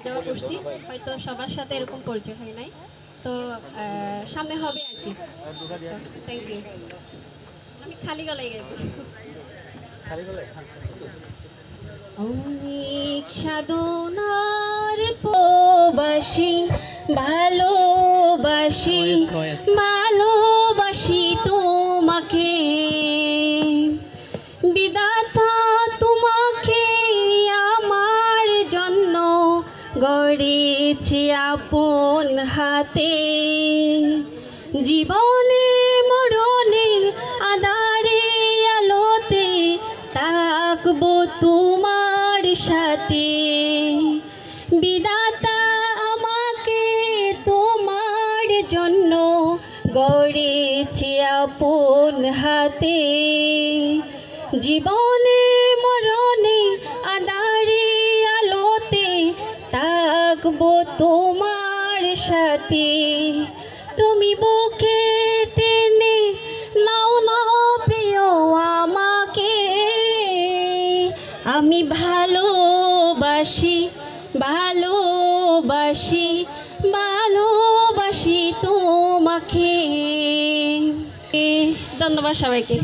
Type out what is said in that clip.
যাওয়া করছি, হয়তো সবার সাথে এরকম পরিচয় হয় নাই, তো সামনে হবে আর কি। Thank you. আমি খালি গলায় গাইব। অনেক সাধনার প্রবাসী, ভালোবাসি ভালোবাসি তোমাকে, বিধাতা তোমাকে আমার জন্য গড়েছি আপন হাতে, জীবনে মরণে আঁধারে আলোতে থাকবো তোমার সাথে, বিধাতা আমাকে তোমার জন্য গড়েছি আপন হাতে, জীবনে মরণে আঁধারে আলোতে থাকবো তোমার সাথে, তুমি বুকে টেনে নাও না প্রিয় আমাকে, আমি ভালোবাসি ভালোবাসি ভালোবাসি তোমাকে। ধন্যবাদ সবাইকে।